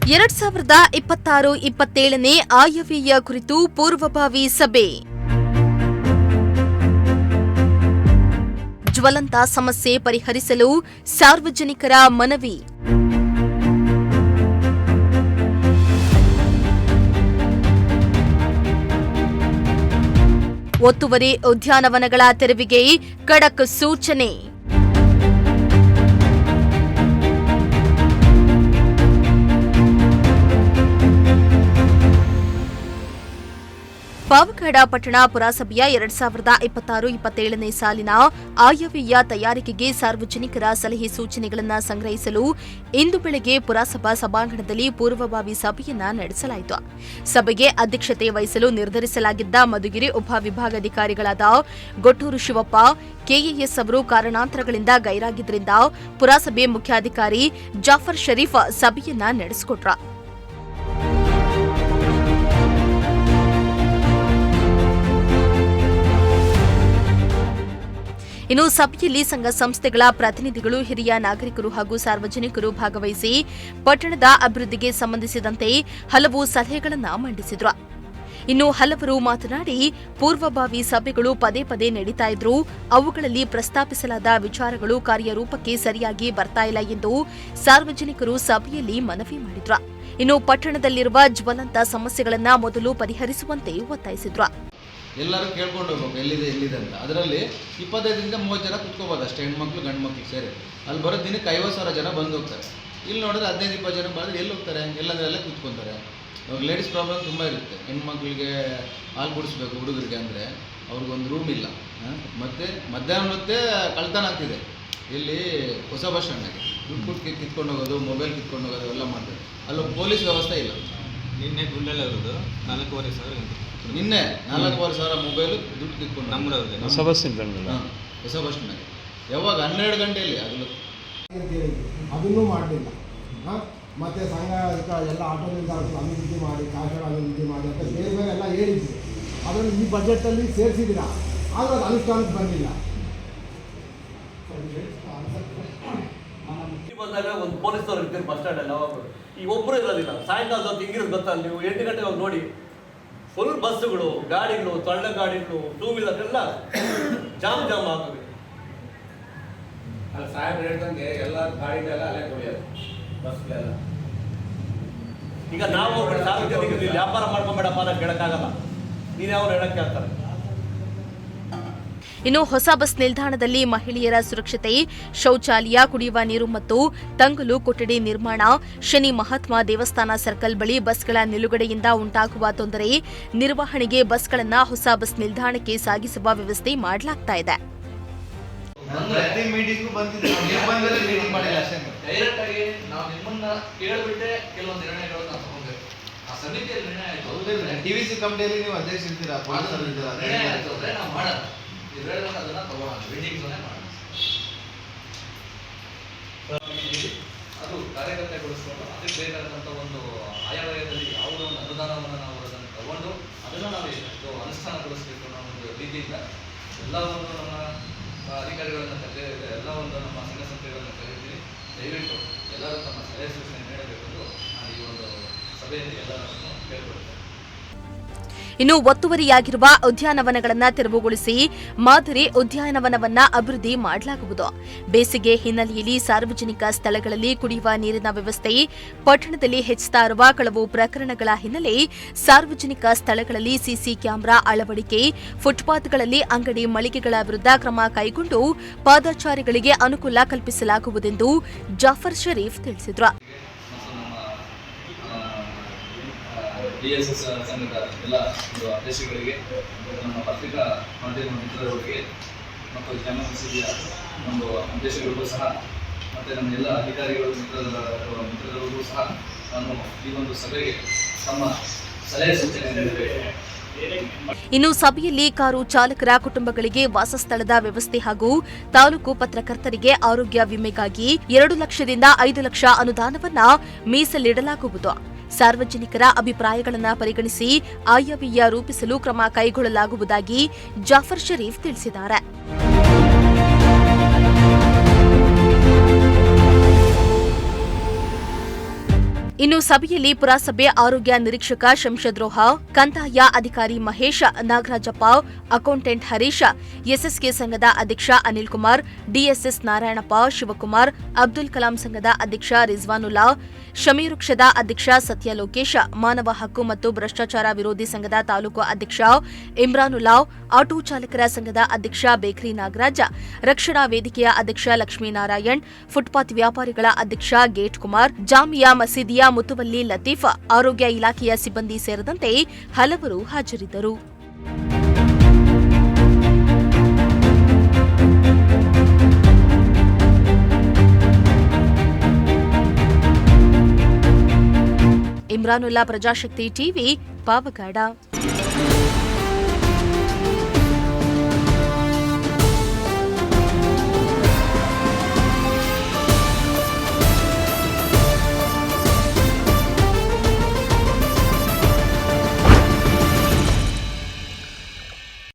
2026-27ನೇ ಆಯವ್ಯಯ ಕುರಿತು ಪೂರ್ವಭಾವಿ ಸಭೆ. ಜ್ವಲಂತ ಸಮಸ್ಯೆ ಪರಿಹರಿಸಲು ಸಾರ್ವಜನಿಕರ ಮನವಿ. ಒತ್ತುವರಿ ಉದ್ಯಾನವನಗಳ ತೆರವಿಗೆ ಖಡಕ್ ಸೂಚನೆ. ಪಾವಗಡ ಪಟ್ಟಣ ಪುರಸಭೆಯ 2026-27ನೇ ಸಾಲಿನ ಆಯವ್ಯಯ ತಯಾರಿಕೆಗೆ ಸಾರ್ವಜನಿಕರ ಸಲಹೆ ಸೂಚನೆಗಳನ್ನು ಸಂಗ್ರಹಿಸಲು ಇಂದು ಬೆಳಗ್ಗೆ ಪುರಸಭಾ ಸಭಾಂಗಣದಲ್ಲಿ ಪೂರ್ವಭಾವಿ ಸಭೆಯನ್ನ ನಡೆಸಲಾಯಿತು. ಸಭೆಗೆ ಅಧ್ಯಕ್ಷತೆ ವಹಿಸಲು ನಿರ್ಧರಿಸಲಾಗಿದ್ದ ಮಧುಗಿರಿ ಉಪವಿಭಾಗಾಧಿಕಾರಿಗಳಾದ ಗೊಟ್ಟೂರು ಶಿವಪ್ಪ, ಕೆಎಎಸ್ ಅವರು ಕಾರಣಾಂತರಗಳಿಂದ ಗೈರಾಗಿದ್ದರಿಂದ ಪುರಸಭೆ ಮುಖ್ಯಾಧಿಕಾರಿ ಜಾಫರ್ ಶರೀಫ್ ಸಭೆಯನ್ನ ನಡೆಸಿಕೊಟ್ರು. ಇನ್ನು ಸಭೆಯಲ್ಲಿ ಸಂಘ ಸಂಸ್ಥೆಗಳ ಪ್ರತಿನಿಧಿಗಳು, ಹಿರಿಯ ನಾಗರಿಕರು ಹಾಗೂ ಸಾರ್ವಜನಿಕರು ಭಾಗವಹಿಸಿ ಪಟ್ಟಣದ ಅಭಿವೃದ್ಧಿಗೆ ಸಂಬಂಧಿಸಿದಂತೆ ಹಲವು ಸಲಹೆಗಳನ್ನು ಮಂಡಿಸಿದರು. ಇನ್ನು ಹಲವರು ಮಾತನಾಡಿ, ಪೂರ್ವಭಾವಿ ಸಭೆಗಳು ಪದೇ ಪದೇ ನಡೀತಾ ಇದ್ರು, ಅವುಗಳಲ್ಲಿ ಪ್ರಸ್ತಾಪಿಸಲಾದ ವಿಚಾರಗಳು ಕಾರ್ಯರೂಪಕ್ಕೆ ಸರಿಯಾಗಿ ಬರ್ತಾ ಇಲ್ಲ ಎಂದು ಸಾರ್ವಜನಿಕರು ಸಭೆಯಲ್ಲಿ ಮನವಿ ಮಾಡಿದ್ರು. ಇನ್ನು ಪಟ್ಟಣದಲ್ಲಿರುವ ಜ್ವಲಂತ ಸಮಸ್ಯೆಗಳನ್ನು ಮೊದಲು ಪರಿಹರಿಸುವಂತೆ ಒತ್ತಾಯಿಸಿದ್ರು. ಎಲ್ಲರೂ ಕೇಳ್ಕೊಂಡು ಹೋಗ್ಬೇಕು ಎಲ್ಲಿದೆ ಅಂತ. ಅದರಲ್ಲಿ 25-30 ಜನ ಕುತ್ಕೋಬೋದು ಅಷ್ಟೇ, ಹೆಣ್ಮಕ್ಳು ಗಂಡು ಮಕ್ಳು ಸೇರಿ. ಅಲ್ಲಿ ಬರೋ ದಿನಕ್ಕೆ 50,000 ಜನ ಬಂದು ಹೋಗ್ತಾರೆ. ಇಲ್ಲಿ ನೋಡಿದ್ರೆ 15-20 ಜನ ಬಂದರೆ ಎಲ್ಲಿ ಹೋಗ್ತಾರೆ? ಎಲ್ಲಂದ್ರಲ್ಲೇ ಕೂತ್ಕೊತಾರೆ. ಇವಾಗ ಲೇಡೀಸ್ ಪ್ರಾಬ್ಲಮ್ ತುಂಬ ಇರುತ್ತೆ. ಹೆಣ್ಮಕ್ಳಿಗೆ ಹಾಲು ಕುಡಿಸ್ಬೇಕು ಹುಡುಗರಿಗೆ ಅಂದರೆ ಅವ್ರಿಗೊಂದು ರೂಮ್ ಇಲ್ಲ. ಮತ್ತು ಮಧ್ಯಾಹ್ನ ಹೊತ್ತೇ ಕಳ್ತನ ಆಗ್ತಿದೆ. ಇಲ್ಲಿ ಹೊಸ ಬಸ್ ಸ್ಟ್ಯಾಂಡ್ನಾಗೆ ದುಡ್ಡು ಕಿತ್ಕೊಂಡು ಹೋಗೋದು, ಮೊಬೈಲ್ ಕಿತ್ಕೊಂಡು ಹೋಗೋದು ಎಲ್ಲ ಮಾಡ್ತಾರೆ. ಅಲ್ಲೊಂದು ಪೊಲೀಸ್ ವ್ಯವಸ್ಥೆ ಇಲ್ಲ. ನಿನ್ನೆ ಗುಂಡೆಲ್ಲ ಇರೋದು 4,500 ನಿನ್ನೆ 4,500 ಮೊಬೈಲು ದುಡ್ಡು ಕಿತ್ಕೊಂಡು ನಮ್ಮೂರಲ್ಲಿ ಹೊಸ ಬಸ್ ನಿಲ್ದಾಣ ಹೊಸ ಬಸ್ ಸ್ಟ್ಯಾಂಡ್ ಯಾವಾಗ 12 ಗಂಟೆಯಲ್ಲಿ ಅದನ್ನೂ ಮಾಡಲಿಲ್ಲ. ಮತ್ತು ಸಂಘ ಎಲ್ಲ ಆಟೋ ನಿಲ್ದಾಣಗಳು ಅಭಿವೃದ್ಧಿ ಮಾಡಿ, ಕಾಶಳ ಅಭಿವೃದ್ಧಿ ಮಾಡಿ ಅಂತ ಬೇರೆ ಬೇರೆ ಎಲ್ಲ ಹೇಳಿದ್ವಿ. ಅದನ್ನು ಈ ಬಜೆಟಲ್ಲಿ ಸೇರಿಸಿದ್ದೀರಾ, ಆದರೆ ಅದು ಅನುಷ್ಠಾನಕ್ಕೆ ಬಂದಿಲ್ಲ. ಬಂದಾಗ ಒಂದು ಪೊಲೀಸ್ನವ್ರು ಇರ್ತೀರಿ ಬಸ್ ಸ್ಟ್ಯಾಂಡಲ್ಲಿ. ಅವಾಗ ಈ ಒಬ್ಬರು ಇರೋದಿಲ್ಲ. ಸಾಯಂಕಾಲದ ಹೊತ್ತು ಹಿಂಗಿರೋದು ಗೊತ್ತಾ? ನೀವು 8 ಗಂಟೆಗೆ ಹೋಗಿ ನೋಡಿ, ಫುಲ್ ಬಸ್ಸುಗಳು, ಗಾಡಿಗಳು, ತಳ್ಳ ಗಾಡಿಗಳು, ಟೂ ವೀಲರ್ ಎಲ್ಲ ಜಾಮ್ ಆಗೋದು. ಅಲ್ಲಿ ಸಾಹೇಬ್ರು ಹೇಳ್ದಂಗೆ ಎಲ್ಲ ಗಾಡಿಗಳೆಲ್ಲ ಅಲ್ಲೇ ತೊಳೆಯೋದು, ಬಸ್ಗಳೆಲ್ಲ. ಈಗ ನಾವು ಸಾರ್ವಜನಿಕರು ವ್ಯಾಪಾರ ಮಾಡ್ಕೊಂಬೇಡಪ್ಪ ಅಂತ ಕೇಳಕ್ಕಾಗಲ್ಲ. ನೀನು ಯಾವ್ದು ಹೇಳಕ್ಕೆ ಆಗ್ತಾರೆ. ಇನ್ನು ಹೊಸ ಬಸ್ ನಿಲ್ದಾಣದಲ್ಲಿ ಮಹಿಳೆಯರ ಸುರಕ್ಷತೆ, ಶೌಚಾಲಯ, ಕುಡಿಯುವ ನೀರು ಮತ್ತು ತಂಗಲು ಕೊಠಡಿ ನಿರ್ಮಾಣ, ಶನಿ ಮಹಾತ್ಮ ದೇವಸ್ಥಾನ ಸರ್ಕಲ್ ಬಳಿ ಬಸ್ಗಳ ನಿಲುಗಡೆಯಿಂದ ಉಂಟಾಗುವ ತೊಂದರೆ ನಿರ್ವಹಣೆಗೆ ಬಸ್ಗಳನ್ನು ಹೊಸ ಬಸ್ ನಿಲ್ದಾಣಕ್ಕೆ ಸಾಗಿಸುವ ವ್ಯವಸ್ಥೆ ಮಾಡಲಾಗ್ತಾ ಇದೆ. ಡೈರೆಕ್ಟ್ ಆಗಿ ನಾವು ನಿಮ್ಮನ್ನ ಕೇಳ್ಬಿಟ್ಟೆ ಕೆಲವೊಂದು ನಿರ್ಣಯಗಳನ್ನ ತಗೊಂಡ್ಬೇಕು. ಆ ಸಮಿತಿಯಲ್ಲಿ ನಿರ್ಣಯ ಆಯ್ತು. ಟಿವಿಸಿ ಕಂಪ್ನಿಯಲ್ಲಿ ನೀವು ಅಧ್ಯಕ್ಷರಿದ್ದೀರಾ, ನಿರ್ಣಯ ಆಯ್ತು ಅಂದ್ರೆ ನಾವು ಮಾಡೋಣ. ನೀವು ಹೇಳಿದಾಗ ಅದನ್ನ ತಗೋಣ, ಮೀಟಿಂಗ್ಸ್ ಮಾಡೋಣ. ಅದು ಕಾರ್ಯಗತಗೊಳಿಸ್ಕೊಂಡು ಅದಕ್ಕೆ ಬೇಕಾದಂಥ ಒಂದು ಆಯವ್ಯಯದಲ್ಲಿ ಯಾವುದೋ ಒಂದು ಅನುದಾನವನ್ನು ನಾವು ಅದನ್ನು ತಗೊಂಡು ಅದನ್ನು ನಾವು ಎಷ್ಟು ಅನುಷ್ಠಾನಗೊಳಿಸಬೇಕು ಅನ್ನೋ ಒಂದು ರೀತಿಯಿಂದ ಎಲ್ಲವನ್ನು ನಮ್ಮ ಅಧಿಕಾರಿಗಳನ್ನು ಕರೆದಿದೆ, ಎಲ್ಲ ಒಂದು ನಮ್ಮ ಸಂಘ ಸಂಸ್ಥೆಗಳನ್ನು ಕರೆದಿದ್ದೀವಿ. ದಯವಿಟ್ಟು ಎಲ್ಲರೂ ತಮ್ಮ ಸಲಹೆ ಸೂಚನೆ ನೀಡಬೇಕೆಂದು ನಾನು ಈ ಒಂದು ಸಭೆಯಲ್ಲಿ ಎಲ್ಲರನ್ನು ಕೇಳಿಕೊಳ್ಳುತ್ತೇನೆ. ಇನ್ನು ಒತ್ತುವರಿಯಾಗಿರುವ ಉದ್ಯಾನವನಗಳನ್ನು ತೆರವುಗೊಳಿಸಿ ಮಾದರಿ ಉದ್ಯಾನವನವನ್ನ ಅಭಿವೃದ್ಧಿ ಮಾಡಲಾಗುವುದು. ಬೇಸಿಗೆ ಹಿನ್ನೆಲೆಯಲ್ಲಿ ಸಾರ್ವಜನಿಕ ಸ್ಥಳಗಳಲ್ಲಿ ಕುಡಿಯುವ ನೀರಿನ ವ್ಯವಸ್ಥೆ, ಪಟ್ಟಣದಲ್ಲಿ ಹೆಚ್ಚುತ್ತಾ ಇರುವ ಕಳವು ಪ್ರಕರಣಗಳ ಹಿನ್ನೆಲೆ ಸಾರ್ವಜನಿಕ ಸ್ಥಳಗಳಲ್ಲಿ ಸಿಸಿ ಕ್ಯಾಮೆರಾ ಅಳವಡಿಕೆ, ಫುಟ್ಪಾತ್ಗಳಲ್ಲಿ ಅಂಗಡಿ ಮಳಿಗೆಗಳ ವಿರುದ್ಧ ಕ್ರಮ ಕೈಗೊಂಡು ಪಾದಚಾರಿಗಳಿಗೆ ಅನುಕೂಲ ಕಲ್ಪಿಸಲಾಗುವುದೆಂದು ಜಾಫರ್ ಶರೀಫ್ ತಿಳಿಸಿದರು. DSS ಸಂಘದ ಎಲ್ಲ ಅಧ್ಯಕ್ಷಗಳಿಗೆ, ನಮ್ಮ ಪತ್ರಿಕಾ ಮಾಧ್ಯಮ ಮಿತ್ರರಿಗೆ ಮತ್ತು ಜನ ಮಸೀದಿಯ ಒಂದು ಅಧ್ಯಕ್ಷಗಳಿಗೂ ಸಹ ಮತ್ತು ನಮ್ಮ ಎಲ್ಲ ಅಧಿಕಾರಿಗಳು ಮಿತ್ರರಿಗೂ ಸಹ ನಾನು ಈ ಒಂದು ಸಭೆಗೆ ತಮ್ಮ ಸಲಹೆ ಸೂಚನೆ ನೀಡಬೇಕು. ಇನ್ನು ಸಭೆಯಲ್ಲಿ ಕಾರು ಚಾಲಕರ ಕುಟುಂಬಗಳಿಗೆ ವಾಸಸ್ಥಳದ ವ್ಯವಸ್ಥೆ ಹಾಗೂ ತಾಲೂಕು ಪತ್ರಕರ್ತರಿಗೆ ಆರೋಗ್ಯ ವಿಮೆಗಾಗಿ 2 ಲಕ್ಷದಿಂದ 5 ಲಕ್ಷ ಅನುದಾನವನ್ನ ಮೀಸಲಿಡಲಾಗುವುದು. ಸಾರ್ವಜನಿಕರ ಅಭಿಪ್ರಾಯಗಳನ್ನು ಪರಿಗಣಿಸಿ ಆಯವ್ಯಯ ರೂಪಿಸಲು ಕ್ರಮ ಕೈಗೊಳ್ಳಲಾಗುವುದಾಗಿ ಜಾಫರ್ ಶರೀಫ್ ತಿಳಿಸಿದ್ದಾರೆ. ಇನ್ನು ಸಭೆಯಲ್ಲಿ ಪುರಸಭೆ ಆರೋಗ್ಯ ನಿರೀಕ್ಷಕ ಶಂಷದ್ರೋಹ, ಕಂದಾಯ ಅಧಿಕಾರಿ ಮಹೇಶ್, ನಾಗರಾಜಪ್ಪ, ಅಕೌಂಟೆಂಟ್ ಹರೀಶ್, ಎಸ್ಎಸ್ಕೆ ಸಂಘದ ಅಧ್ಯಕ್ಷ ಅನಿಲ್ ಕುಮಾರ್, ಡಿಎಸ್ಎಸ್ ನಾರಾಯಣಪ್ಪ, ಶಿವಕುಮಾರ್, ಅಬ್ದುಲ್ ಕಲಾಂ ಸಂಘದ ಅಧ್ಯಕ್ಷ ರಿಜ್ವಾನುಲ್ಲಾ, ಶಮೀರ್ ವೃಕ್ಷದ ಅಧ್ಯಕ್ಷ ಸತ್ಯ ಲೋಕೇಶ್, ಮಾನವ ಹಕ್ಕು ಮತ್ತು ಭ್ರಷ್ಟಾಚಾರ ವಿರೋಧಿ ಸಂಘದ ತಾಲೂಕು ಅಧ್ಯಕ್ಷ ಇಮ್ರಾನುಲ್ಲಾ, ಆಟೋ ಚಾಲಕರ ಸಂಘದ ಅಧ್ಯಕ್ಷ ಬೇಕ್ರಿ ನಾಗರಾಜ, ರಕ್ಷಣಾ ವೇದಿಕೆಯ ಅಧ್ಯಕ್ಷ ಲಕ್ಷ್ಮೀನಾರಾಯಣ್, ಫುಟ್ಪಾತ್ ವ್ಯಾಪಾರಿಗಳ ಅಧ್ಯಕ್ಷ ಗೇಟ್ ಕುಮಾರ್, ಜಾಮಿಯಾ ಮಸೀದಿಯ ಮುತುವಲ್ಲಿ ಲತೀಫ್, ಆರೋಗ್ಯ ಇಲಾಖೆಯ ಸಿಬ್ಬಂದಿ ಸೇರಿದಂತೆ ಹಲವರು ಹಾಜರಿದ್ದರು. ಇಮ್ರಾನುಲ್ಲಾ, ಪ್ರಜಾಶಕ್ತಿ ಟಿವಿ, ಪಾವಗಡ.